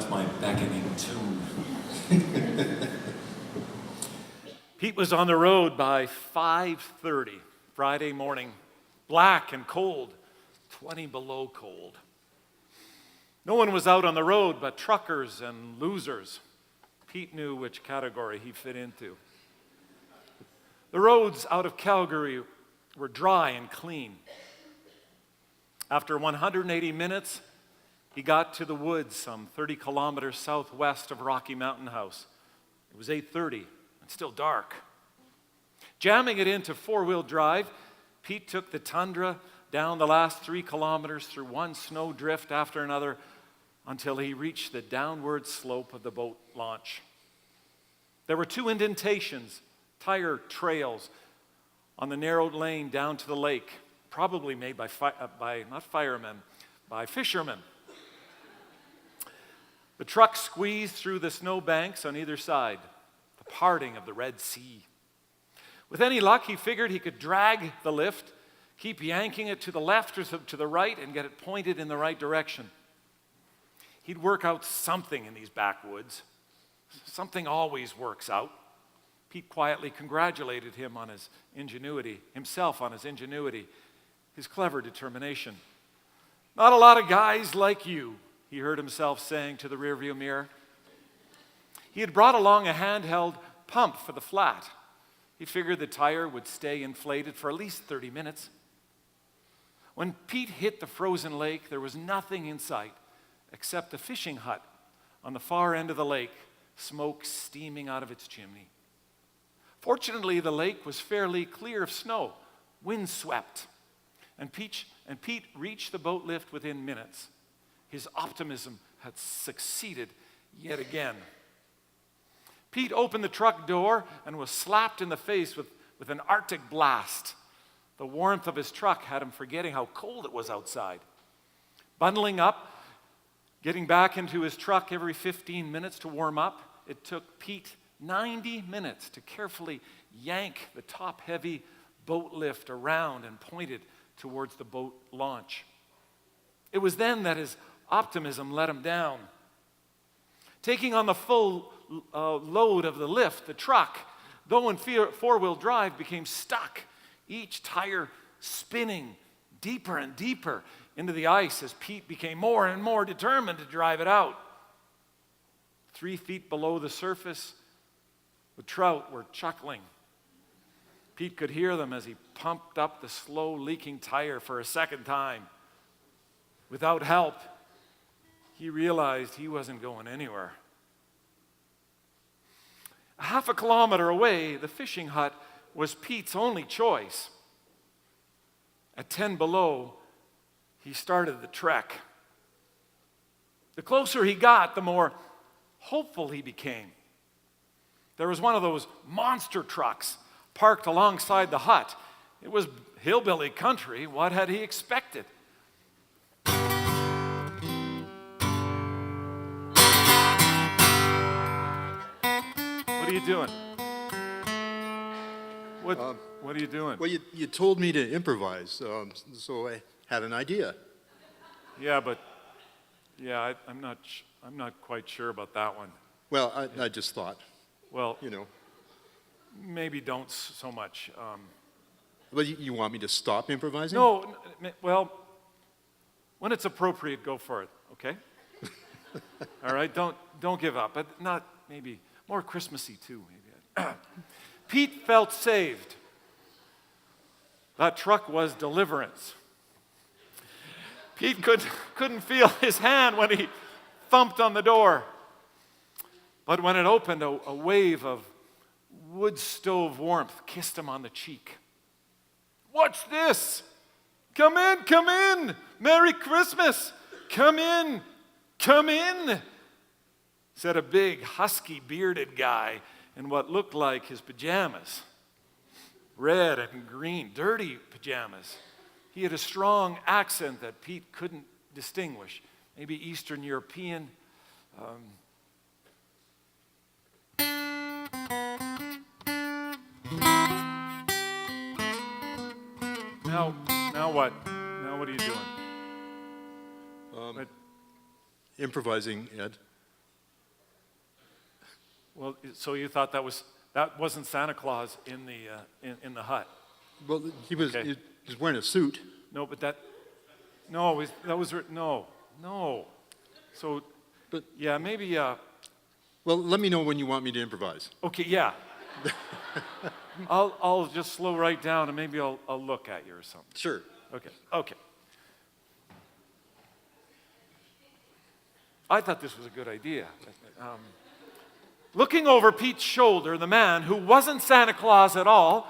that's my beckoning tune. Pete was on the road by 5:30 Friday morning, black and cold, 20 below cold. No one was out on the road but truckers and losers. Pete knew which category he fit into. The roads out of Calgary were dry and clean. After 180 minutes, he got to the woods some 30 kilometers southwest of Rocky Mountain House. It was 8:30 and still dark. Jamming it into four-wheel drive, Pete took the tundra down the last 3 kilometers through one snow drift after another until he reached the downward slope of the boat launch. There were 2 indentations, tire trails, on the narrowed lane down to the lake, probably made by not firemen, by fishermen. The truck squeezed through the snowbanks on either side, the parting of the Red Sea. With any luck, he figured he could drag the lift, keep yanking it to the left or to the right, and get it pointed in the right direction. He'd work out something in these backwoods. Something always works out. Pete quietly congratulated himself on his ingenuity, his clever determination. Not a lot of guys like you, he heard himself saying to the rearview mirror. He had brought along a handheld pump for the flat. He figured the tire would stay inflated for at least 30 minutes. When Pete hit the frozen lake, there was nothing in sight except a fishing hut on the far end of the lake, smoke steaming out of its chimney. Fortunately, the lake was fairly clear of snow, windswept, and Pete reached the boat lift within minutes. His optimism had succeeded yet again. Pete opened the truck door and was slapped in the face with an Arctic blast. The warmth of his truck had him forgetting how cold it was outside. Bundling up, getting back into his truck every 15 minutes to warm up, it took Pete 90 minutes to carefully yank the top-heavy boat lift around and point it towards the boat launch. It was then that his optimism let him down. Taking on the full load of the lift, the truck, though in four-wheel drive, became stuck, each tire spinning deeper and deeper into the ice as Pete became more and more determined to drive it out. 3 feet below the surface, the trout were chuckling. Pete could hear them as he pumped up the slow leaking tire for a second time. Without help, he realized he wasn't going anywhere. A half a kilometer away, the fishing hut was Pete's only choice. At 10 below, he started the trek. The closer he got, the more hopeful he became. There was one of those monster trucks parked alongside the hut. It was hillbilly country. What had he expected? What are you doing? What are you doing? Well, you told me to improvise, so I had an idea. I'm not quite sure about that one. Well, I just thought, Well, you know. maybe don't so much. But you want me to stop improvising? No, well, when it's appropriate, go for it, okay? All right, don't give up, but not maybe more Christmassy too, maybe. Pete felt saved. That truck was deliverance. Pete couldn't feel his hand when he thumped on the door. But when it opened, a wave of wood stove warmth kissed him on the cheek. "What's this? Come in. Merry Christmas. Come in, said a big, husky, bearded guy in what looked like his pajamas. Red and green, dirty pajamas. He had a strong accent that Pete couldn't distinguish. Maybe Eastern European. Now what? Now what are you doing? Improvising, Ed. Well, so you thought that wasn't Santa Claus in the hut? Well, he was wearing a suit. No, but that was no. So, But yeah, maybe. well, let me know when you want me to improvise. Okay, yeah. I'll just slow right down and maybe I'll look at you or something. Sure. Okay. I thought this was a good idea. Looking over Pete's shoulder, the man, who wasn't Santa Claus at all,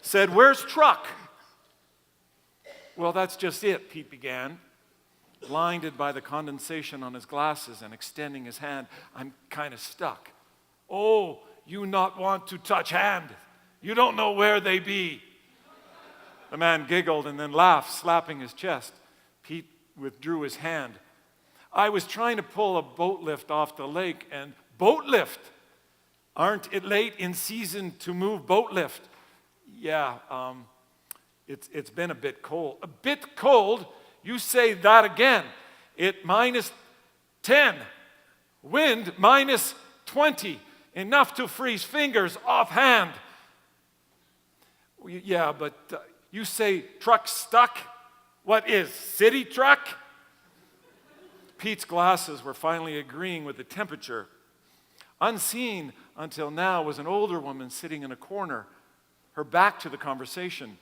said, "Where's Truck?" "Well, that's just it," Pete began, blinded by the condensation on his glasses and extending his hand. "I'm kind of stuck." "Oh, you not want to touch hand. You don't know where they be." The man giggled and then laughed, slapping his chest. Pete withdrew his hand. "I was trying to pull a boat lift off the lake, and boat lift? Aren't it late in season to move boat lift?" "Yeah, it's been a bit cold." "A bit cold? You say that again. It -10. Wind -20. Enough to freeze fingers offhand." "Yeah, but you say truck stuck? What is, city truck?" Pete's glasses were finally agreeing with the temperature. Unseen until now was an older woman sitting in a corner, her back to the conversation,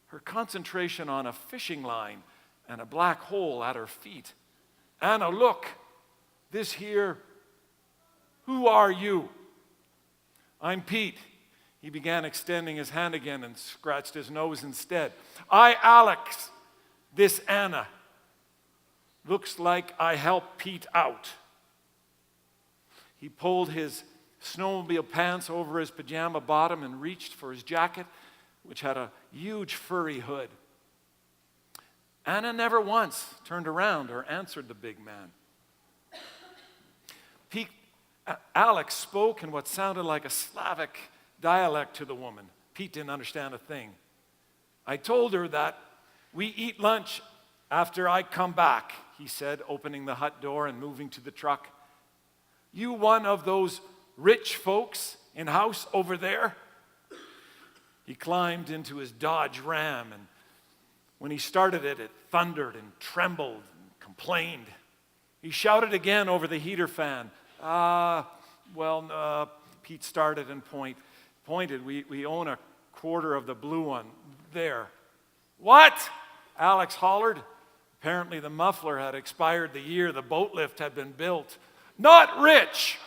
her concentration on a fishing line and a black hole at her feet. "Anna, look, this here, who are you?" "I'm Pete." He began extending his hand again and scratched his nose instead. "I, Alex, this Anna. Looks like I helped Pete out." He pulled his snowmobile pants over his pajama bottom and reached for his jacket, which had a huge furry hood. Anna never once turned around or answered the big man. Alex spoke in what sounded like a Slavic dialect to the woman. Pete didn't understand a thing. "I told her that we eat lunch after I come back," he said, opening the hut door and moving to the truck. "You one of those rich folks in house over there?" He climbed into his Dodge Ram, and when he started it, it thundered and trembled and complained. He shouted again over the heater fan. Pete started and pointed. We own a quarter of the blue one there." "What?" Alex hollered. Apparently the muffler had expired the year the boat lift had been built. "Not rich!"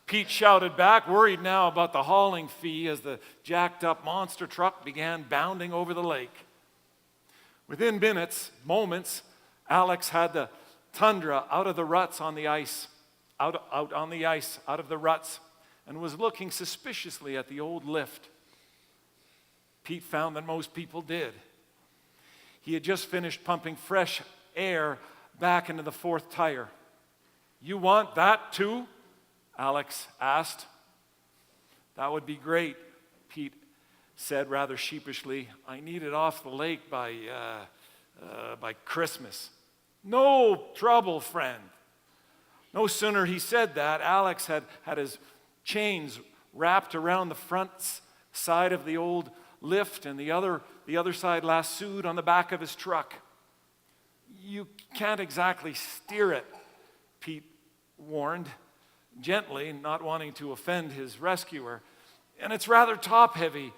Pete shouted back, worried now about the hauling fee as the jacked up monster truck began bounding over the lake. Within moments, Alex had the Tundra out of the ruts on the ice, out of the ruts, and was looking suspiciously at the old lift. Pete found that most people did. He had just finished pumping fresh air back into the fourth tire. "You want that too?" Alex asked. "That would be great," Pete said rather sheepishly. "I need it off the lake by Christmas." "No trouble, friend." No sooner he said that, Alex had his chains wrapped around the front side of the old lift and the other side lassoed on the back of his truck. "You can't exactly steer it," Pete warned, gently, not wanting to offend his rescuer. "And it's rather top-heavy.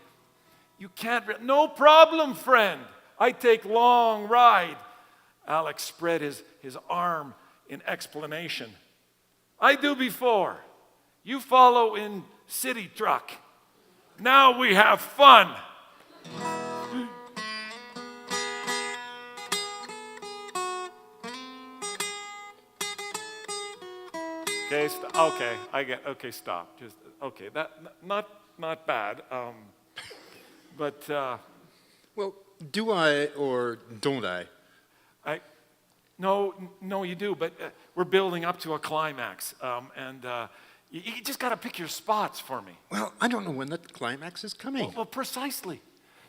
You can't..." "No problem, friend. I take long ride." Alex spread his arm in explanation. "I do before. You follow in city truck. Now we have fun." Okay, stop. Just okay. That not bad. Well, do I or don't I? No, you do. But we're building up to a climax, and you just got to pick your spots for me. Well, I don't know when the climax is coming. Well, precisely.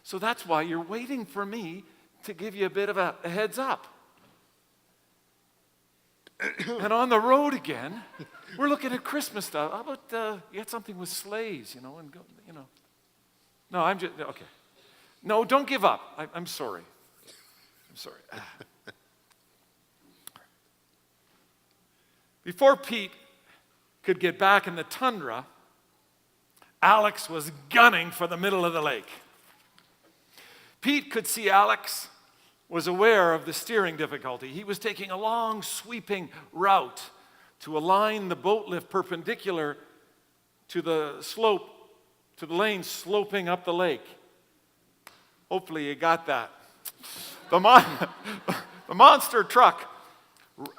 So that's why you're waiting for me to give you a bit of a heads up. And on the road again, we're looking at Christmas stuff. How about you get something with sleighs, and go, No, I'm just, okay. No, don't give up. I'm sorry. I'm sorry. Before Pete could get back in the tundra, Alex was gunning for the middle of the lake. Pete could see Alex was aware of the steering difficulty. He was taking a long, sweeping route to align the boat lift perpendicular to the slope, to the lane sloping up the lake. Hopefully you got that. The monster truck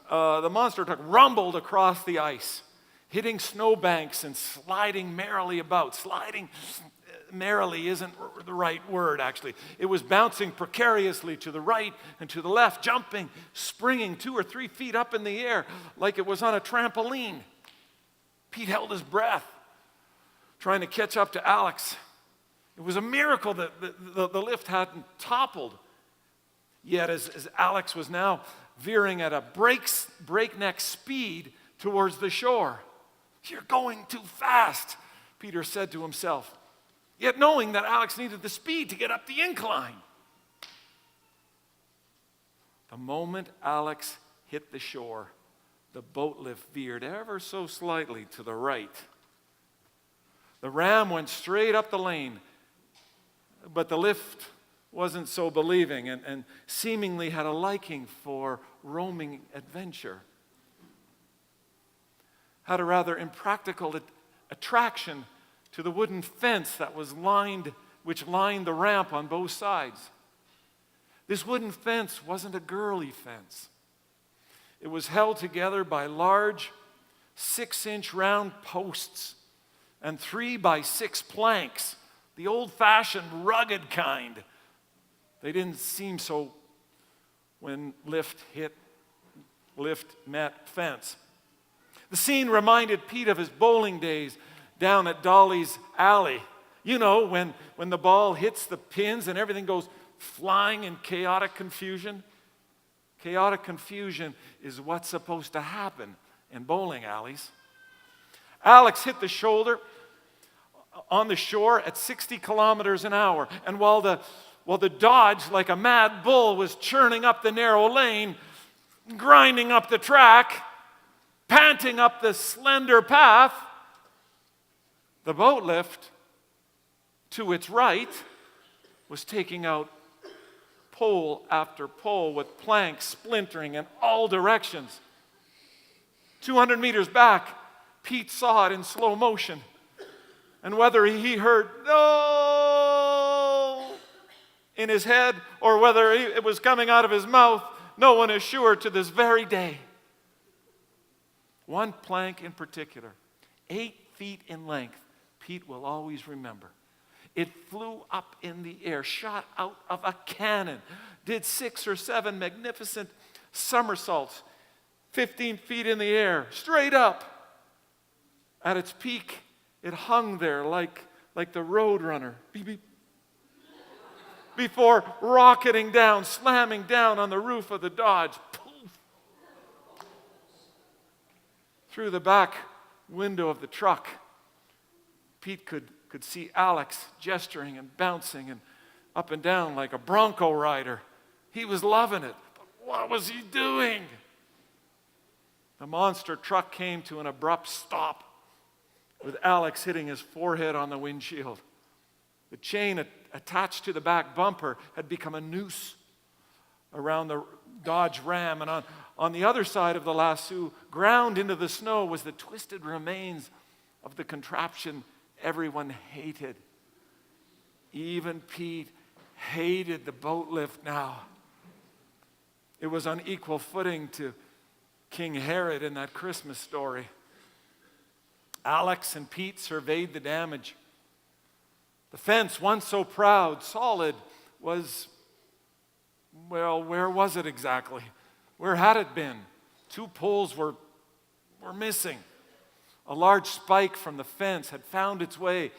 rumbled across the ice, hitting snowbanks and sliding merrily about. Sliding merrily isn't the right word, actually. It was bouncing precariously to the right and to the left, jumping, springing 2 or 3 feet up in the air like it was on a trampoline. Pete held his breath, trying to catch up to Alex. It was a miracle that the lift hadn't toppled. Yet as Alex was now veering at a breakneck speed towards the shore. "You're going too fast," Peter said to himself, yet knowing that Alex needed the speed to get up the incline. The moment Alex hit the shore, the boat lift veered ever so slightly to the right. The ram went straight up the lane, but the lift wasn't so believing and seemingly had a liking for roaming adventure. Had a rather impractical attraction to the wooden fence which lined the ramp on both sides. This wooden fence wasn't a girly fence. It was held together by large 6-inch round posts and 3 by 6 planks, the old-fashioned rugged kind. They didn't seem so when lift met fence. The scene reminded Pete of his bowling days down at Dolly's Alley. When the ball hits the pins and everything goes flying in chaotic confusion. Chaotic confusion is what's supposed to happen in bowling alleys. Alex hit the shoulder on the shore at 60 kilometers an hour, and while the Dodge, like a mad bull, was churning up the narrow lane, grinding up the track, panting up the slender path, the boat lift, to its right, was taking out pole after pole with planks splintering in all directions. 200 meters back, Pete saw it in slow motion. And whether he heard "no" in his head or whether it was coming out of his mouth, no one is sure to this very day. One plank in particular, 8 feet in length, Pete will always remember. It flew up in the air, shot out of a cannon, did 6 or 7 magnificent somersaults, 15 feet in the air, straight up. At its peak, it hung there like the Roadrunner, beep, beep, before rocketing down, slamming down on the roof of the Dodge. Poof. Through the back window of the truck, Pete could see Alex gesturing and bouncing and up and down like a bronco rider. He was loving it, but what was he doing? The monster truck came to an abrupt stop with Alex hitting his forehead on the windshield. The chain attached to the back bumper had become a noose around the Dodge Ram, and on the other side of the lasso, ground into the snow, was the twisted remains of the contraption everyone hated. Even Pete hated the boat lift now. It was on equal footing to King Herod in that Christmas story. Alex and Pete surveyed the damage. The fence, once so proud, solid, was, well, where was it exactly? Where had it been? 2 poles were missing. A large spike from the fence had found its way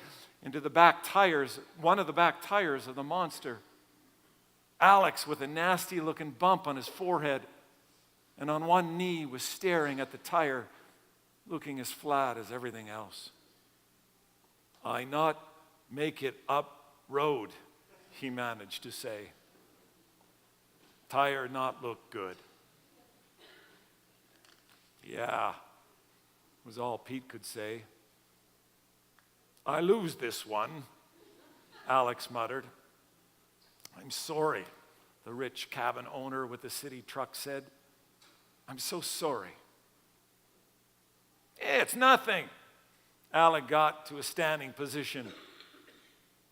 into the back tires, one of the back tires of the monster. Alex, with a nasty-looking bump on his forehead and on one knee was staring at the tire, looking as flat as everything else. "I not make it up road," he managed to say. "Tire not look good." "Yeah," was all Pete could say. "I lose this one," Alex muttered. "I'm sorry," the rich cabin owner with the city truck said. "I'm so sorry." "It's nothing." Alec got to a standing position.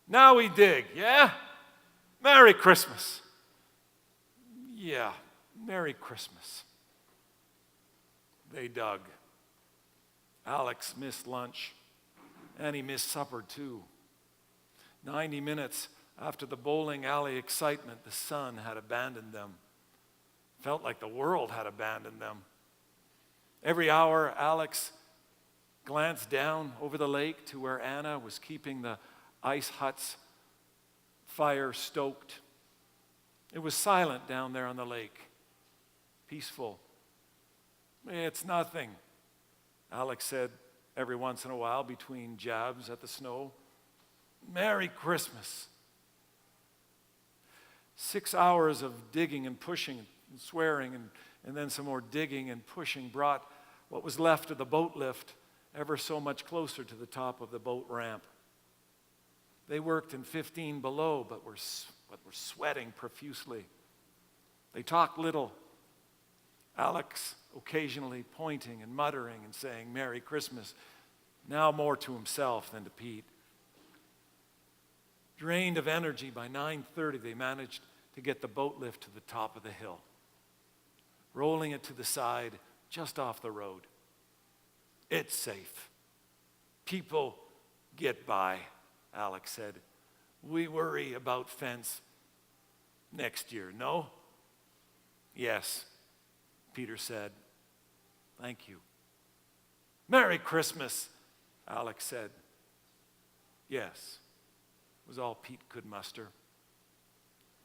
"Now we dig, yeah? Merry Christmas." "Yeah, Merry Christmas." They dug. Alex missed lunch, and he missed supper too. 90 minutes after the bowling alley excitement, the sun had abandoned them. Felt like the world had abandoned them. Every hour, Alex glanced down over the lake to where Anna was keeping the ice hut's fire stoked. It was silent down there on the lake, peaceful. "It's nothing," Alex said every once in a while between jabs at the snow. "Merry Christmas." 6 hours of digging and pushing and swearing and then some more digging and pushing brought what was left of the boat lift ever so much closer to the top of the boat ramp. They worked in 15 below, but were sweating profusely. They talked little, Alex occasionally pointing and muttering and saying, "Merry Christmas," now more to himself than to Pete. Drained of energy, by 9:30 they managed to get the boat lift to the top of the hill, rolling it to the side just off the road. "It's safe. People get by," Alex said. "We worry about fence next year, no?" "Yes," Peter said. "Thank you." "Merry Christmas," Alex said. "Yes," was all Pete could muster.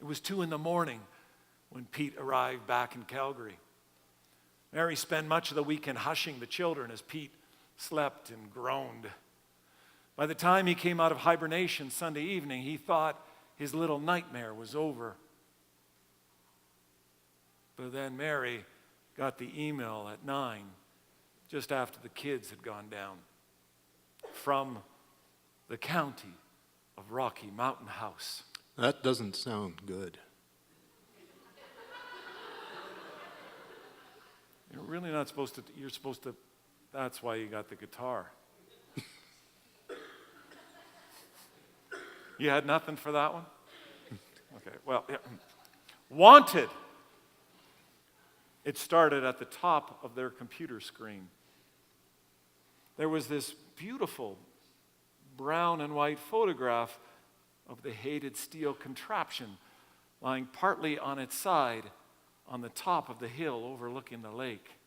It was 2 a.m. when Pete arrived back in Calgary. Mary spent much of the weekend hushing the children as Pete slept and groaned. By the time he came out of hibernation Sunday evening, he thought his little nightmare was over. But then Mary got the email at 9, just after the kids had gone down, from the county of Rocky Mountain House. That doesn't sound good. You're really not supposed to, you're supposed to, that's why you got the guitar. You had nothing for that one? Okay, well, yeah. Wanted. It started at the top of their computer screen. There was this beautiful brown and white photograph of the hated steel contraption lying partly on its side on the top of the hill overlooking the lake.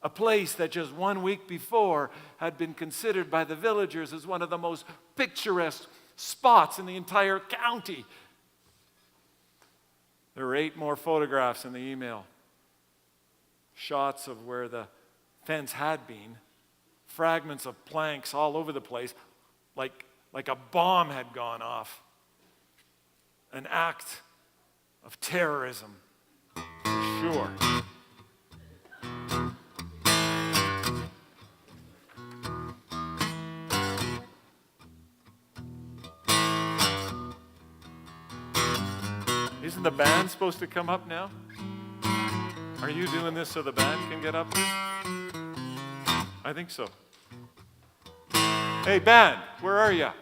A place that just 1 week before had been considered by the villagers as one of the most picturesque spots in the entire county. There were 8 more photographs in the email. Shots of where the fence had been, fragments of planks all over the place, like a bomb had gone off. An act of terrorism, for sure. Isn't the band supposed to come up now? Are you doing this so the band can get up here? I think so. Hey, band, where are you?